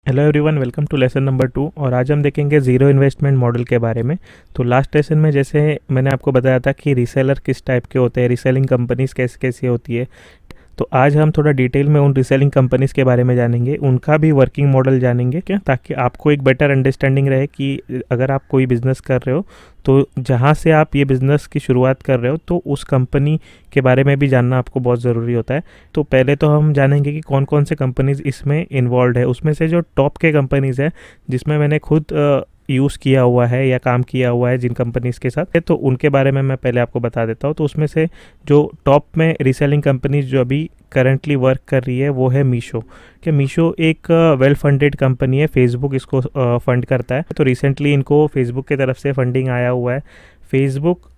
Hello everyone, welcome to lesson number 2। और आज हम देखेंगे ज़ीरो इन्वेस्टमेंट मॉडल के बारे में। तो लास्ट लेसन में जैसे मैंने आपको बताया था कि रीसेलर किस टाइप के होते हैं, रीसेलिंग कंपनीज कैसे कैसी होती है। तो आज हम थोड़ा डिटेल में उन रीसेलिंग कंपनीज़ के बारे में जानेंगे, उनका भी वर्किंग मॉडल जानेंगे क्या, ताकि आपको एक बेटर अंडरस्टैंडिंग रहे कि अगर आप कोई बिज़नेस कर रहे हो तो जहाँ से आप ये बिज़नेस की शुरुआत कर रहे हो तो उस कंपनी के बारे में भी जानना आपको बहुत ज़रूरी होता है। तो पहले तो हम जानेंगे कि कौन कौन से कंपनीज़ इसमें इन्वॉल्व है। उसमें से जो टॉप के कंपनीज़ है जिसमें मैंने खुद यूज़ किया हुआ है या काम किया हुआ है जिन कंपनीज़ के साथ, तो उनके बारे में मैं पहले आपको बता देता हूँ। तो उसमें से जो टॉप में रीसेलिंग कंपनीज जो अभी करंटली वर्क कर रही है वो है मीशो। कि मीशो एक वेल फंडेड कंपनी है, फेसबुक इसको फंड करता है। तो रिसेंटली इनको फेसबुक की तरफ से फंडिंग आया हुआ है। फेसबुक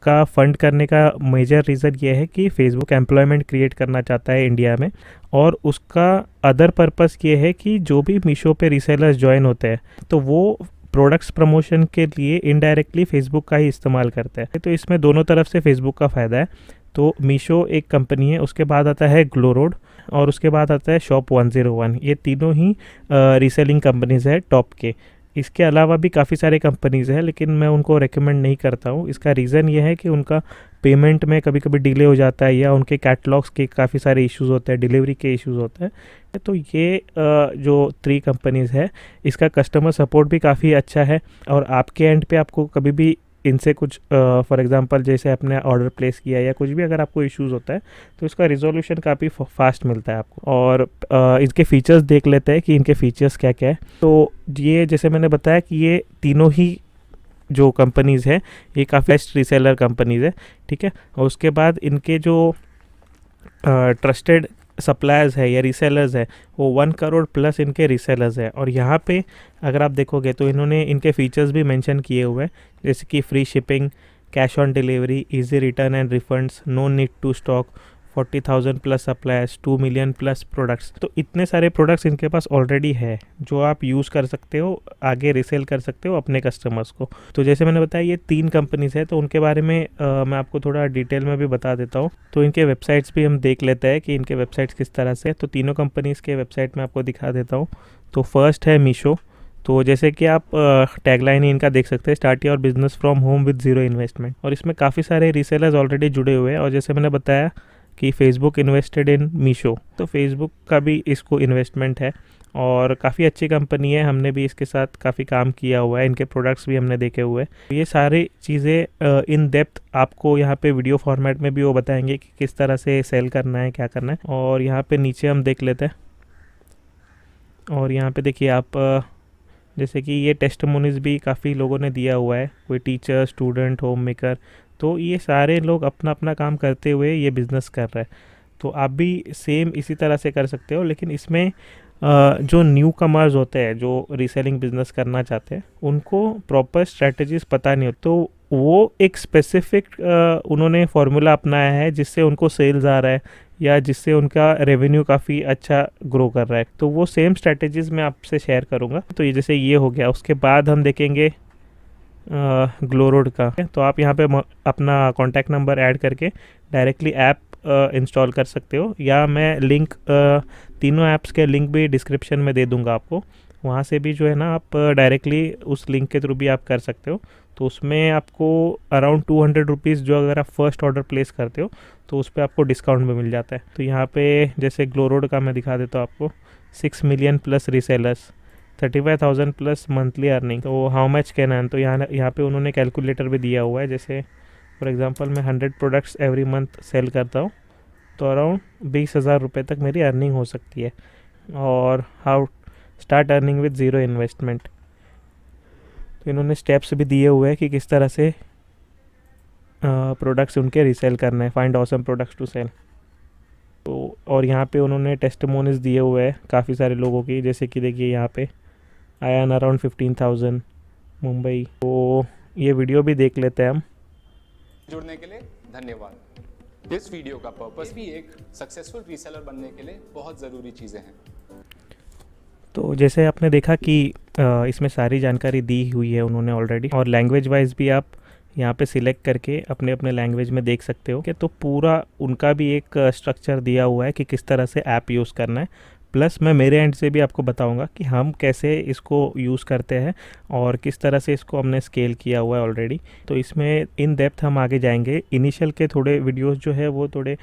का फंड करने का मेजर रीज़न ये है कि फेसबुक एम्प्लॉयमेंट क्रिएट करना चाहता है इंडिया में, और उसका अदर पर्पस ये है कि जो भी मीशो पे रीसेलर्स ज्वाइन होते हैं तो वो प्रोडक्ट्स प्रमोशन के लिए इनडायरेक्टली फेसबुक का ही इस्तेमाल करते हैं। तो इसमें दोनों तरफ से फेसबुक का फ़ायदा है। तो मीशो एक कंपनी है, उसके बाद आता है ग्लोरोड और उसके बाद आता है शॉप 101। ये तीनों ही रीसेलिंग कंपनीज है टॉप के। इसके अलावा भी काफ़ी सारे कंपनीज़ हैं लेकिन मैं उनको रेकमेंड नहीं करता हूँ। इसका रीज़न ये है कि उनका पेमेंट में कभी कभी डिले हो जाता है या उनके कैटलॉग्स के काफ़ी सारे इश्यूज़ होते हैं, डिलीवरी के इश्यूज़ होते हैं। तो ये जो 3 कंपनीज़ है इसका कस्टमर सपोर्ट भी काफ़ी अच्छा है, और आपके एंड पे आपको कभी भी इनसे कुछ फॉर एग्जांपल जैसे आपने ऑर्डर प्लेस किया या कुछ भी अगर आपको इश्यूज़ होता है तो इसका रिजोल्यूशन काफ़ी फास्ट मिलता है आपको। और इसके फीचर्स देख लेते हैं कि इनके फीचर्स क्या क्या है। तो ये जैसे मैंने बताया कि ये तीनों ही जो कंपनीज़ है ये काफ़ी बेस्ट रीसेलर कंपनीज़ है, ठीक है। और उसके बाद इनके जो ट्रस्टेड सप्लायर्स है या रीसेलर्स है वो 1 करोड़ प्लस इनके रीसेलर्स है। और यहाँ पे अगर आप देखोगे तो इन्होंने इनके फीचर्स भी मेंशन किए हुए हैं, जैसे कि free shipping, cash on delivery, easy return and refunds, no need to stock, 40,000 plus suppliers, 2 million plus products. तो इतने सारे प्रोडक्ट्स इनके पास ऑलरेडी है जो आप यूज़ कर सकते हो, आगे रीसेल कर सकते हो अपने कस्टमर्स को। तो जैसे मैंने बताया ये 3 कंपनीज़ है, तो उनके बारे में मैं आपको थोड़ा डिटेल में भी बता देता हूँ। तो इनके वेबसाइट्स भी हम देख लेते हैं कि इनके वेबसाइट्स किस तरह से। तो तीनों कंपनीज़ के वेबसाइट में आपको दिखा देता हूँ। तो फर्स्ट है मीशो। तो जैसे कि आप टैगलाइन ही इनका देख सकते हैं, start your business from home with zero investment. और इसमें काफ़ी सारे रीसेलर्स ऑलरेडी जुड़े हुए हैं। और जैसे मैंने बताया कि फेसबुक इन्वेस्टेड इन मीशो, तो फेसबुक का भी इसको इन्वेस्टमेंट है और काफ़ी अच्छी कंपनी है। हमने भी इसके साथ काफ़ी काम किया हुआ है, इनके प्रोडक्ट्स भी हमने देखे हुए हैं। ये सारी चीज़ें इन डेप्थ आपको यहाँ पे वीडियो फॉर्मेट में भी वो बताएंगे कि किस तरह से सेल करना है, क्या करना है। और यहाँ पे नीचे हम देख लेते हैं, और यहाँ पे देखिए आप जैसे कि ये टेस्टिमोनीज भी काफ़ी लोगों ने दिया हुआ है, कोई टीचर, स्टूडेंट, होम मेकर। तो ये सारे लोग अपना अपना काम करते हुए ये बिज़नेस कर रहे हैं। तो आप भी सेम इसी तरह से कर सकते हो, लेकिन इसमें जो न्यू कमर्स होते हैं जो रीसेलिंग बिजनेस करना चाहते हैं उनको प्रॉपर स्ट्रेटजीज पता नहीं होती, तो वो एक स्पेसिफिक उन्होंने फार्मूला अपनाया है जिससे उनको सेल्स आ रहा है या जिससे उनका रेवेन्यू काफ़ी अच्छा ग्रो कर रहा है। तो वो सेम स्ट्रेटजीज मैं आपसे शेयर करूँगा। तो ये जैसे ये हो गया, उसके बाद हम देखेंगे ग्लोरोड का। तो आप यहाँ पे अपना कॉन्टैक्ट नंबर ऐड करके डायरेक्टली ऐप इंस्टॉल कर सकते हो, या मैं लिंक तीनों ऐप्स के लिंक भी डिस्क्रिप्शन में दे दूँगा आपको। वहाँ से भी जो है ना आप डायरेक्टली उस लिंक के थ्रू भी आप कर सकते हो। तो उसमें आपको अराउंड 200 रुपीज़ जो अगर आप फर्स्ट ऑर्डर प्लेस करते हो तो उस पर आपको डिस्काउंट भी मिल जाता है। तो यहाँ पे जैसे ग्लोरोड का मैं दिखा देता हूँ आपको, 6 million plus resellers, 35,000 plus monthly earning. तो हाउ मच कैन अर्न, तो यहाँ पे उन्होंने कैलकुलेटर भी दिया हुआ है। जैसे फॉर एग्जांपल मैं 100 प्रोडक्ट्स एवरी मंथ सेल करता हूँ तो अराउंड 20,000 रुपये तक मेरी अर्निंग हो सकती है। और how start earning with zero investment, तो इन्होंने स्टेप्स भी दिए हुए हैं कि किस तरह से प्रोडक्ट्स उनके रीसेल करने हैं, find awesome products to sell. तो और यहाँ पे उन्होंने टेस्टिमोनीज दिए हुए हैं काफ़ी सारे लोगों की, जैसे कि देखिए यहाँ पे आई अर्न अराउंड 15,000 मुंबई। तो ये वीडियो भी देख लेते हैं हम। जुड़ने के लिए धन्यवाद। इस वीडियो का पर्पस भी एक सक्सेसफुल रीसेलर बनने के लिए बहुत ज़रूरी चीज़ें हैं। तो जैसे आपने देखा कि इसमें सारी जानकारी दी हुई है उन्होंने ऑलरेडी, और लैंग्वेज वाइज भी आप यहाँ पे सिलेक्ट करके अपने अपने लैंग्वेज में देख सकते हो कि तो पूरा उनका भी एक स्ट्रक्चर दिया हुआ है कि किस तरह से ऐप यूज़ करना है। प्लस मैं मेरे एंड से भी आपको बताऊंगा कि हम कैसे इसको यूज़ करते हैं और किस तरह से इसको हमने स्केल किया हुआ है ऑलरेडी। तो इसमें इन डेप्थ हम आगे जाएंगे। इनिशियल के थोड़े वीडियोस जो है वो थोड़े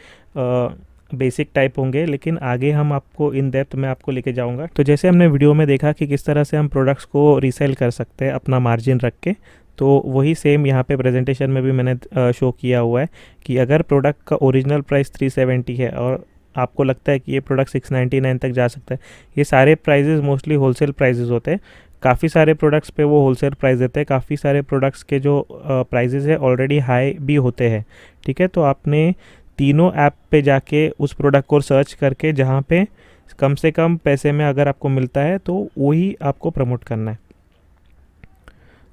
बेसिक टाइप होंगे, लेकिन आगे हम आपको इन डेप्थ में आपको लेके जाऊंगा। तो जैसे हमने वीडियो में देखा कि किस तरह से हम प्रोडक्ट्स को रीसेल कर सकते हैं अपना मार्जिन रख के, तो वही सेम यहाँ पे प्रेजेंटेशन में भी मैंने शो किया हुआ है कि अगर प्रोडक्ट का ओरिजिनल प्राइस 370 है और आपको लगता है कि ये प्रोडक्ट 699 तक जा सकता है, ये सारे प्राइजेज़ मोस्टली होलसेल प्राइजेज़ होते हैं। काफ़ी सारे प्रोडक्ट्स पे वो होलसेल प्राइस देते हैं, काफ़ी सारे प्रोडक्ट्स के जो प्राइजेज़ है ऑलरेडी हाई भी होते हैं। ठीक है, तो आपने तीनों ऐप पे जाके उस प्रोडक्ट को सर्च करके जहाँ पे कम से कम पैसे में अगर आपको मिलता है तो वही आपको प्रमोट करना है।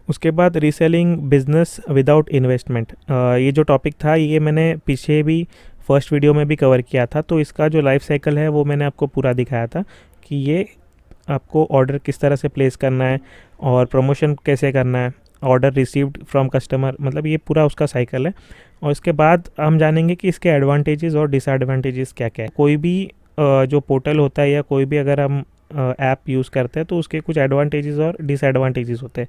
उसके बाद रीसेलिंग बिजनेस विदाउट इन्वेस्टमेंट, ये जो टॉपिक था ये मैंने पीछे भी फर्स्ट वीडियो में भी कवर किया था। तो इसका जो लाइफ साइकिल है वो मैंने आपको पूरा दिखाया था कि ये आपको ऑर्डर किस तरह से प्लेस करना है और प्रमोशन कैसे करना है, ऑर्डर रिसीव्ड फ्रॉम कस्टमर, मतलब ये पूरा उसका साइकिल है। और इसके बाद हम जानेंगे कि इसके एडवांटेजेस और डिसएडवांटेजेस क्या क्या है। कोई भी जो पोर्टल होता है या कोई भी अगर हम ऐप यूज़ करते हैं तो उसके कुछ एडवांटेजेस और डिसएडवांटेजेस होते हैं।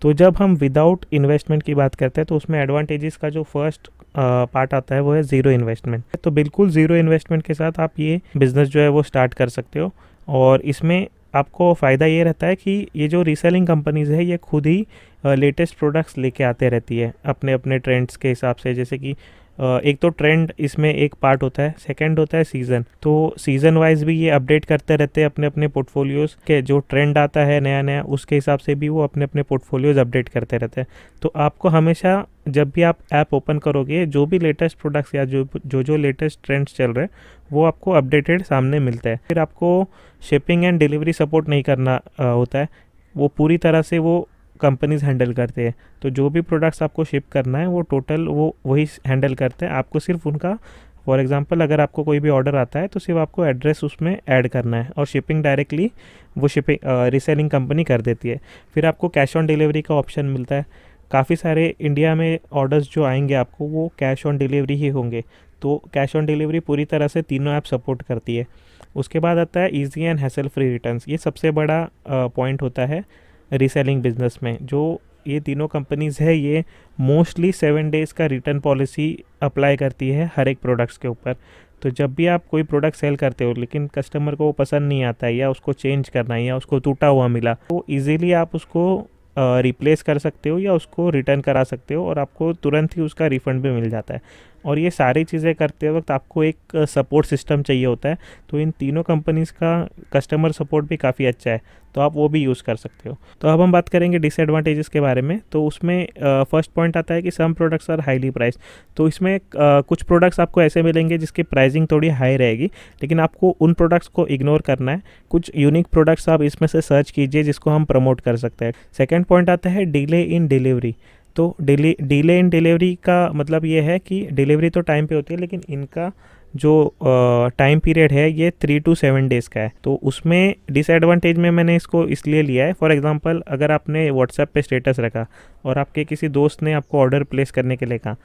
तो जब हम विदाउट इन्वेस्टमेंट की बात करते हैं तो उसमें एडवांटेजेस का जो फर्स्ट पार्ट आता है वो है ज़ीरो इन्वेस्टमेंट। तो बिल्कुल ज़ीरो इन्वेस्टमेंट के साथ आप ये बिज़नेस जो है वो स्टार्ट कर सकते हो। और इसमें आपको फ़ायदा ये रहता है कि ये जो रीसेलिंग कंपनीज़ है ये खुद ही लेटेस्ट प्रोडक्ट्स लेके आते रहती है अपने अपने ट्रेंड्स के हिसाब से। जैसे कि एक तो ट्रेंड इसमें एक पार्ट होता है, सेकंड होता है सीज़न। तो सीज़न वाइज भी ये अपडेट करते रहते हैं अपने अपने पोर्टफोलियोज़ के, जो ट्रेंड आता है नया नया उसके हिसाब से भी वो अपने अपने पोर्टफोलियोज़ अपडेट करते रहते हैं। तो आपको हमेशा जब भी आप ऐप ओपन करोगे जो भी लेटेस्ट प्रोडक्ट्स या जो लेटेस्ट ट्रेंड्स चल रहे हैं वो आपको अपडेटेड सामने मिलता है। फिर आपको शिपिंग एंड डिलीवरी सपोर्ट नहीं करना होता है, वो पूरी तरह से वो कंपनीज हैंडल करते हैं। तो जो भी प्रोडक्ट्स आपको शिप करना है वो टोटल वो वही हैंडल करते हैं। आपको सिर्फ उनका, फॉर एग्जांपल अगर आपको कोई भी ऑर्डर आता है तो सिर्फ आपको एड्रेस उसमें ऐड करना है और शिपिंग डायरेक्टली वो शिपिंग रीसेलिंग कंपनी कर देती है। फिर आपको कैश ऑन डिलीवरी का ऑप्शन मिलता है। काफ़ी सारे इंडिया में ऑर्डर्स जो आएंगे आपको वो कैश ऑन डिलीवरी ही होंगे। तो कैश ऑन डिलीवरी पूरी तरह से तीनों ऐप सपोर्ट करती है। उसके बाद आता है easy and hassle free returns. ये सबसे बड़ा पॉइंट होता है रीसेलिंग बिजनेस में। जो ये तीनों कंपनीज़ है ये मोस्टली 7 डेज़ का रिटर्न पॉलिसी अप्लाई करती है हर एक प्रोडक्ट्स के ऊपर। तो जब भी आप कोई प्रोडक्ट सेल करते हो लेकिन कस्टमर को वो पसंद नहीं आता है या उसको चेंज करना है या उसको टूटा हुआ मिला, तो ईज़िली आप उसको रिप्लेस कर सकते हो या उसको रिटर्न करा सकते हो और आपको तुरंत ही उसका रिफ़ंड भी मिल जाता है। और ये सारी चीज़ें करते वक्त आपको एक सपोर्ट सिस्टम चाहिए होता है। तो इन तीनों कंपनीज़ का कस्टमर सपोर्ट भी काफ़ी अच्छा है, तो आप वो भी यूज़ कर सकते हो। तो अब हम बात करेंगे डिसएडवांटेजेस के बारे में। तो उसमें फर्स्ट पॉइंट आता है कि some products are highly price. तो इसमें कुछ प्रोडक्ट्स आपको ऐसे मिलेंगे जिसकी प्राइसिंग थोड़ी हाई रहेगी, लेकिन आपको उन प्रोडक्ट्स को इग्नोर करना है। कुछ यूनिक प्रोडक्ट्स आप इसमें से सर्च कीजिए जिसको हम प्रमोट कर सकते हैं। सेकेंड पॉइंट आता है डिले इन डिलीवरी। तो डिले इन डिलीवरी का मतलब ये है कि डिलीवरी तो टाइम पे होती है लेकिन इनका जो टाइम पीरियड है ये 3 to 7 डेज़ का है। तो उसमें डिसएडवांटेज में मैंने इसको इसलिए लिया है, फॉर एग्जांपल अगर आपने व्हाट्सएप पे स्टेटस रखा और आपके किसी दोस्त ने आपको ऑर्डर प्लेस करने के लिए कहा,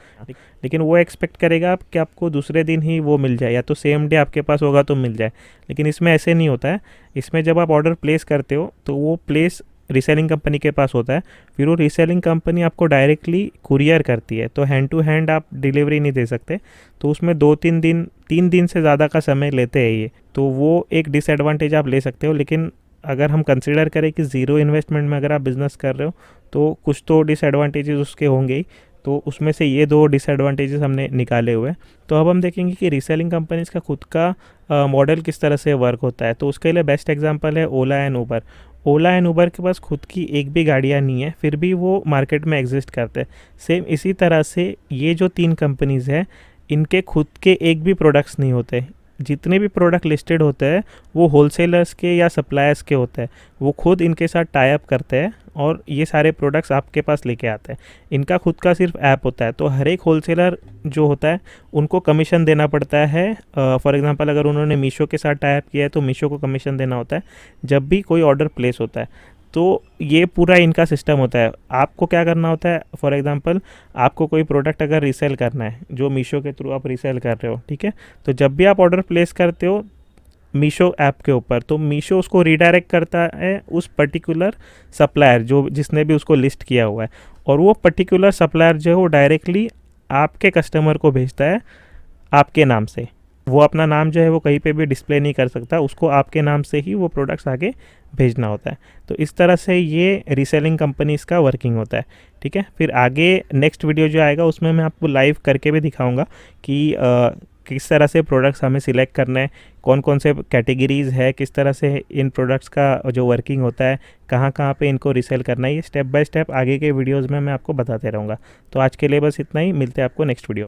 लेकिन वो एक्सपेक्ट करेगा कि आपको दूसरे दिन ही वो मिल जाए या तो सेम डे आपके पास होगा तो मिल जाए, लेकिन इसमें ऐसे नहीं होता है। इसमें जब आप ऑर्डर प्लेस करते हो तो वो प्लेस रीसेलिंग कंपनी के पास होता है, फिर वो रीसेलिंग कंपनी आपको डायरेक्टली कुरियर करती है। तो हैंड टू हैंड आप डिलीवरी नहीं दे सकते, तो उसमें 3 दिन से ज़्यादा का समय लेते हैं ये। तो वो एक डिसएडवांटेज आप ले सकते हो। लेकिन अगर हम कंसिडर करें कि ज़ीरो इन्वेस्टमेंट में अगर आप बिज़नेस कर रहे हो तो कुछ तो डिसएडवांटेजेस उसके होंगे ही। तो उसमें से ये 2 डिसएडवांटेजेस हमने निकाले हुए हैं। तो अब हम देखेंगे कि रीसेलिंग कंपनीज़ का खुद का मॉडल किस तरह से वर्क होता है। तो उसके लिए बेस्ट एग्जांपल है Ola and Uber. Ola and Uber के पास खुद की एक भी गाड़ियाँ नहीं है, फिर भी वो मार्केट में एग्जिस्ट करते हैं। सेम इसी तरह से ये जो 3 कंपनीज़ हैं इनके खुद के एक भी प्रोडक्ट्स नहीं होते। जितने भी प्रोडक्ट लिस्टेड होते हैं वो होलसेलर्स के या सप्लायर्स के होते हैं। वो खुद इनके साथ टाई अप करते हैं और ये सारे प्रोडक्ट्स आपके पास लेके आते हैं। इनका खुद का सिर्फ ऐप होता है। तो हर एक होलसेलर जो होता है उनको कमीशन देना पड़ता है। फॉर एग्जांपल अगर उन्होंने मीशो के साथ टाई अप किया है तो मीशो को कमीशन देना होता है जब भी कोई ऑर्डर प्लेस होता है। तो ये पूरा इनका सिस्टम होता है। आपको क्या करना होता है, फॉर एग्जांपल आपको कोई प्रोडक्ट अगर रीसेल करना है जो मीशो के थ्रू आप रीसेल कर रहे हो, ठीक है, तो जब भी आप ऑर्डर प्लेस करते हो मीशो ऐप के ऊपर, तो मीशो उसको रीडायरेक्ट करता है उस पर्टिकुलर सप्लायर जो जिसने भी उसको लिस्ट किया हुआ है, और वो पर्टिकुलर सप्लायर जो है वो डायरेक्टली आपके कस्टमर को भेजता है आपके नाम से। वो अपना नाम जो है वो कहीं पे भी डिस्प्ले नहीं कर सकता, उसको आपके नाम से ही वो प्रोडक्ट्स आगे भेजना होता है। तो इस तरह से ये रीसेलिंग कंपनीज का वर्किंग होता है। ठीक है, फिर आगे नेक्स्ट वीडियो जो आएगा उसमें मैं आपको लाइव करके भी दिखाऊंगा कि किस तरह से प्रोडक्ट्स हमें सिलेक्ट करना है, कौन कौन से कैटेगरीज़ है, किस तरह से इन प्रोडक्ट्स का जो वर्किंग होता है, कहाँ कहाँ पे इनको रीसेल करना है। ये स्टेप बाय स्टेप आगे के वीडियोज़ में मैं आपको बताते रहूँगा। तो आज के लिए बस इतना ही, मिलते हैं आपको नेक्स्ट वीडियो।